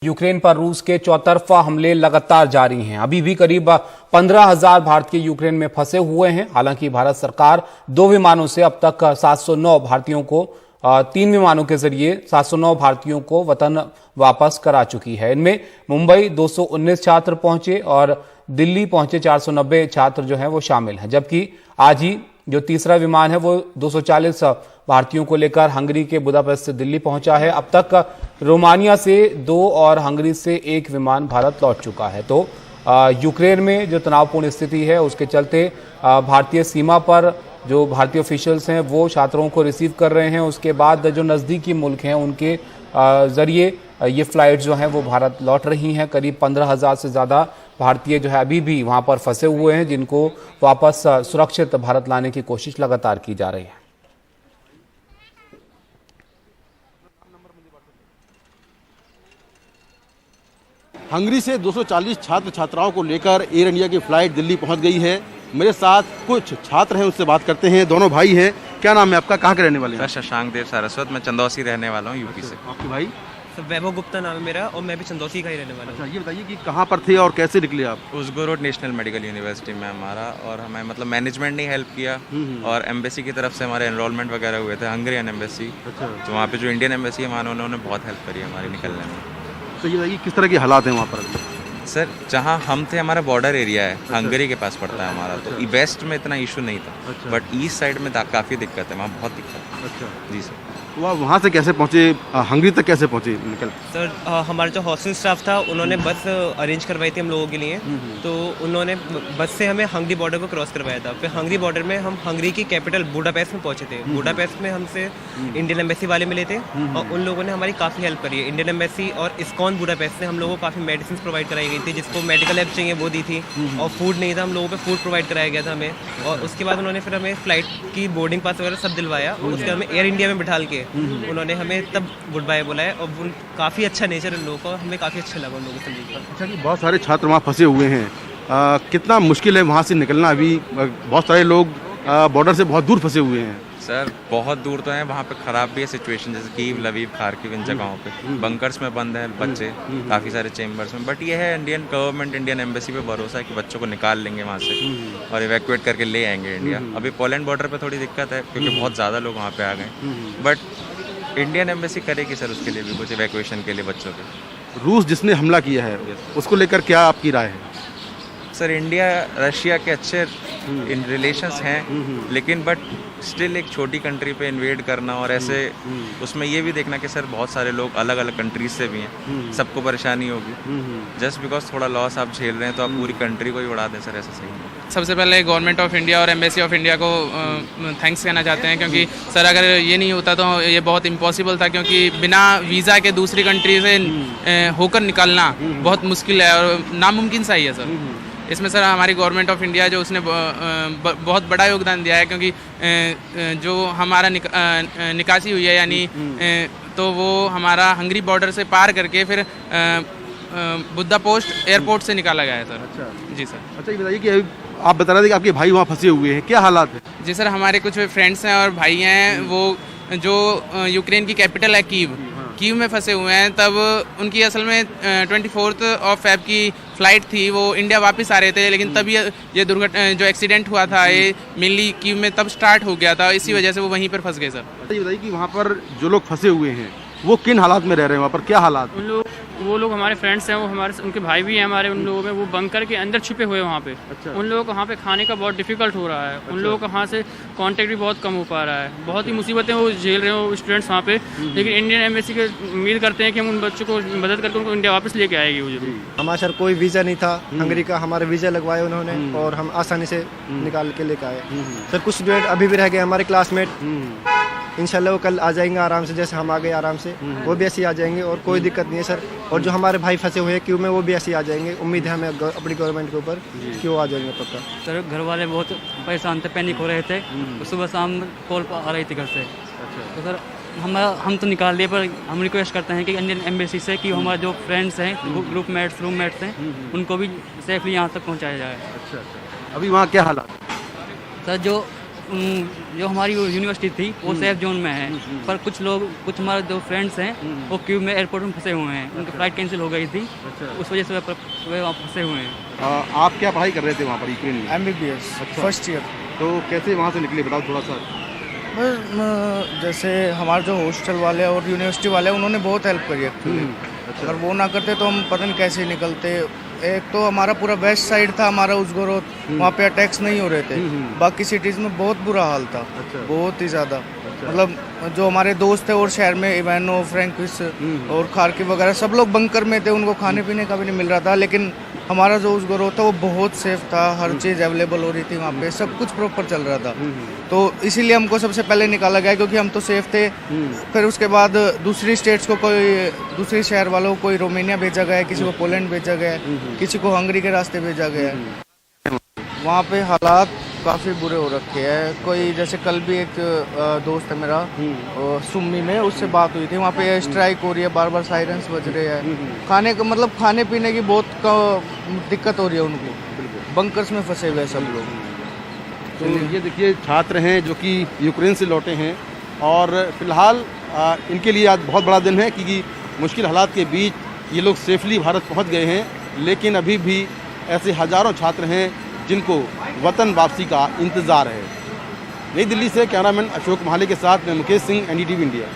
Ukraine पर रूस के चौतरफा हमले लगातार जारी हैं। अभी भी करीब 15,000 भारतीय यूक्रेन में फंसे हुए हैं। हालांकि भारत सरकार 2 विमानों से अब तक 709 भारतीयों को 3 विमानों के जरिए 709 भारतीयों को वतन वापस करा चुकी है। इनमें मुंबई 219 छात्र पहुंचे और दिल्ली पहुंचे 490 छात्र जो हैं वो शामिल हैं। जबकि आज ही जो तीसरा विमान है वो 240 भारतीयों को लेकर हंगरी के बुदापेस्ट से दिल्ली पहुंचा है। अब तक रोमानिया से 2 और हंगरी से 1 विमान भारत लौट चुका है। तो यूक्रेन में जो तनावपूर्ण स्थिति है उसके चलते भारतीय सीमा पर जो भारतीय ऑफिशियल्स हैं वो छात्रों को रिसीव कर रहे हैं। उसके बाद जो नज़दीकी मुल्क हैं उनके जरिए ये फ्लाइट जो हैं वो भारत लौट रही हैं। करीब 15,000 से ज़्यादा भारतीय जो है अभी भी वहाँ पर फंसे हुए हैं, जिनको वापस सुरक्षित भारत लाने की कोशिश लगातार की जा रही है। हंगरी से 240 छात्र छात्राओं को लेकर एयर इंडिया की फ्लाइट दिल्ली पहुंच गई है। मेरे साथ कुछ छात्र हैं, उनसे बात करते हैं। दोनों भाई हैं। क्या नाम है आपका, कहाँ के रहने वाले हैं? शशांक देव सारस्वत, मैं चंदौसी रहने वाला हूँ, यूपी से। आपके भाई? वैभव गुप्ता नाम है मेरा और मैं भी चंदौसी का ही रहने वाला हूँ। अच्छा, ये बताइए कि कहाँ पर थे और कैसे निकले आप? उस्गो रोड नेशनल मेडिकल यूनिवर्सिटी में हमारा, और हमें मतलब मैनेजमेंट ने हेल्प किया और एम्बेसी की तरफ से हमारे एनरोलमेंट वगैरह हुए थे, हंगरियन एम्बेसी। अच्छा। तो वहाँ पे जो इंडियन एम्बेसी है वहाँ उन्होंने बहुत हेल्प करी हमारी निकलने में। तो ये बताइए किस तरह के हालात हैं वहाँ पर? सर, जहाँ हम थे हमारा बॉर्डर एरिया है, हंगरी के पास पड़ता है हमारा, तो वेस्ट में इतना इशू नहीं था, बट ईस्ट साइड में काफ़ी दिक्कत है, वहाँ बहुत दिक्कत है। अच्छा जी सर। तो आप वहाँ से कैसे पहुँचे, हंगरी तक कैसे पहुँचे निकल? सर हमारा जो हॉस्टल स्टाफ था उन्होंने बस अरेंज करवाई थी हम लोगों के लिए। तो उन्होंने बस से हमें हंगरी बॉर्डर को क्रॉस करवाया था। फिर हंगरी बॉर्डर में हम हंगरी की कैपिटल बुडापेस्ट में पहुंचे थे। बुडापेस्ट में हमसे इंडियन एम्बेसी वाले मिले थे और उन लोगों ने हमारी काफ़ी हेल्प करी है। इंडियन एम्बेसी और इस्कॉन बुडापेस्ट ने हम लोगों को काफ़ी मेडिसिन प्रोवाइड कराई गई थी, जिसको मेडिकल हेल्प चाहिए वो दी थी, और फूड नहीं था, हम लोगों को फूड प्रोवाइड कराया गया था हमें। और उसके बाद उन्होंने फिर हमें फ्लाइट की बोर्डिंग पास वगैरह सब दिलवाया और उसके बाद हमें एयर इंडिया में बिठाल के उन्होंने हमें तब गुड बाय बोला और काफ़ी अच्छा नेचर उन लोगों को, हमें काफ़ी अच्छा लगा उन लोगों से मिलकर। अच्छा, कि बहुत सारे छात्र वहाँ फंसे हुए हैं, कितना मुश्किल है वहाँ से निकलना? अभी बहुत सारे लोग बॉर्डर से बहुत दूर फंसे हुए हैं। सर बहुत दूर तो है, वहाँ पे ख़राब भी है सिचुएशन, जैसे कीव, लवीव, खार्किव, इन जगहों पे बंकर्स में बंद है बच्चे, काफ़ी सारे चेम्बर्स में। बट ये है इंडियन गवर्नमेंट, इंडियन एम्बेसी पे भरोसा है कि बच्चों को निकाल लेंगे वहाँ से और इवैक्यूएट करके ले आएंगे इंडिया। अभी पोलैंड बॉर्डर पे थोड़ी दिक्कत है क्योंकि बहुत ज़्यादा लोग वहाँ पे आ गए, बट इंडियन एम्बेसी करेगी सर उसके लिए भी कुछ इवैक्यूएशन के लिए बच्चों के। रूस जिसने हमला किया है उसको लेकर क्या आपकी राय है? सर इंडिया रशिया के अच्छे इन रिलेशंस हैं, लेकिन बट स्टिल एक छोटी कंट्री पे इन्वेड करना और ऐसे उसमें ये भी देखना कि सर बहुत सारे लोग अलग अलग कंट्रीज से भी हैं, सबको परेशानी होगी। जस्ट बिकॉज थोड़ा लॉस आप झेल रहे हैं तो आप पूरी कंट्री को ही उड़ा दें, सर ऐसा सही नहीं। सबसे पहले गवर्नमेंट ऑफ इंडिया और एम्बेसी ऑफ इंडिया को थैंक्स कहना चाहते हैं, क्योंकि सर अगर ये नहीं होता तो ये बहुत इम्पॉसिबल था, क्योंकि बिना वीज़ा के दूसरी कंट्री से होकर निकलना बहुत मुश्किल है और नामुमकिन सा ही है सर। इसमें सर हमारी गवर्नमेंट ऑफ इंडिया जो उसने बहुत बड़ा योगदान दिया है, क्योंकि जो हमारा निकासी हुई है यानी तो वो हमारा हंगरी बॉर्डर से पार करके फिर बुदापेस्ट एयरपोर्ट से निकाला गया है सर। अच्छा जी सर। अच्छा, ये बताइए कि आप बता रहे थे कि आपके भाई वहाँ फंसे हुए हैं, क्या हालात है? जी सर, हमारे कुछ फ्रेंड्स हैं और भाई हैं, वो जो यूक्रेन की कैपिटल है कीव में फंसे हुए हैं। तब उनकी असल में 24 ऑफ फेब की फ़्लाइट थी, वो इंडिया वापस आ रहे थे, लेकिन तब ये दुर्घटना जो एक्सीडेंट हुआ था ये मेनली कीव में तब स्टार्ट हो गया था, इसी वजह से वो वहीं पर फंस गए सर। अच्छा, ये बताइए कि वहाँ पर जो लोग फंसे हुए हैं वो किन हालात में रह रहे हैं, वहाँ पर क्या हालात? वो लोग हमारे फ्रेंड्स हैं, वो उनके भाई भी हैं हमारे, उन लोगों में वो बंकर के अंदर छुपे हुए हैं वहाँ पे। अच्छा। उन लोगों को वहाँ पे खाने का बहुत डिफिकल्ट हो रहा है। अच्छा। उन लोगों का वहाँ से कांटेक्ट भी बहुत कम हो पा रहा है, बहुत ही मुसीबतें वो झेल रहे हो स्टूडेंट्स वहाँ पे। लेकिन इंडियन एम्बेसी के उम्मीद करते हैं कि हम उन बच्चों को मदद करके उनको इंडिया वापस लेके आएगी वो जरूर। हमारे सर कोई वीज़ा नहीं था हंगरी का, हमारे वीज़ा लगवाए उन्होंने और हम आसानी से निकाल के लेके आए। सर कुछ स्टूडेंट अभी भी रह गए हमारे क्लासमेट, इंशाल्लाह वो कल आ जाएंगे आराम से, जैसे हम आ गए आराम से वो भी ऐसे ही आ जाएंगे और कोई दिक्कत नहीं है सर। और जो हमारे भाई फंसे हुए हैं क्यू में वो भी ऐसे ही आ जाएंगे, उम्मीद है हमें अपनी गवर्नमेंट के ऊपर कि वो आ जाएंगे पक्का। सर घर वाले बहुत परेशान थे, पैनिक हो रहे थे, सुबह शाम कॉल आ रही थी घर से। तो सर हम तो निकाल लिए, पर हम रिक्वेस्ट करते हैं कि इंडियन एम्बेसी से कि हमारे जो फ्रेंड्स हैं, ग्रुपमेट्स रूममेट्स हैं, उनको भी सेफली यहाँ तक पहुँचाया जाए। अच्छा, अभी वहाँ क्या हालात? सर जो जो हमारी यूनिवर्सिटी थी वो सेफ जोन में है, पर कुछ हमारे जो फ्रेंड्स हैं वो क्यू में एयरपोर्ट में फंसे हुए हैं। उनकी फ़्लाइट कैंसिल हो गई थी, उस वजह से वे वहाँ फंसे हुए हैं। आप क्या पढ़ाई कर रहे थे वहाँ पर यूक्रेन में? MBBS first year. तो कैसे वहाँ से निकले, बताओ थोड़ा सा। जैसे हमारे जो हॉस्टल वाले और यूनिवर्सिटी वाले उन्होंने बहुत हेल्प करी एक्चुअली। अगर वो ना करते तो हम पता नहीं कैसे निकलते। एक तो हमारा पूरा वेस्ट साइड था हमारा उज़गोरोद, वहाँ पे अटैक्स नहीं हो रहे थे। बाकी सिटीज़ में बहुत बुरा हाल था, बहुत ही ज़्यादा। मतलब जो हमारे दोस्त थे और शहर में इवानो, फ्रैंकिस और खार्किव वगैरह सब लोग बंकर में थे, उनको खाने पीने का भी नहीं मिल रहा था। लेकिन हमारा जो उज़गोरोद था वो बहुत सेफ था, हर चीज़ अवेलेबल हो रही थी वहाँ पे, सब कुछ प्रॉपर चल रहा था। तो इसीलिए हमको सबसे पहले निकाला गया क्योंकि हम तो सेफ थे। फिर उसके बाद दूसरी स्टेट्स को दूसरे शहर वालों को कोई रोमानिया भेजा गया, किसी को पोलैंड भेजा गया, किसी को हंगरी के रास्ते भेजा गया। वहाँ पे हालात काफ़ी बुरे हो रखे हैं। कोई जैसे कल भी एक दोस्त है मेरा सुम्मी में, उससे बात हुई थी। वहाँ पे स्ट्राइक हो रही है, बार बार साइरेंस बज रहे हैं। खाने पीने की बहुत दिक्कत हो रही है उनको, बंकर्स में फंसे हुए हैं सब लोग। तो ये देखिए छात्र हैं जो कि यूक्रेन से लौटे हैं और फिलहाल इनके लिए आज बहुत बड़ा दिन है क्योंकि मुश्किल हालात के बीच ये लोग सेफली भारत पहुंच गए हैं। लेकिन अभी भी ऐसे हज़ारों छात्र हैं जिनको वतन वापसी का इंतज़ार है। नई दिल्ली से कैमरामैन अशोक महाले के साथ मैं मुकेश सिंह, NDTV इंडिया।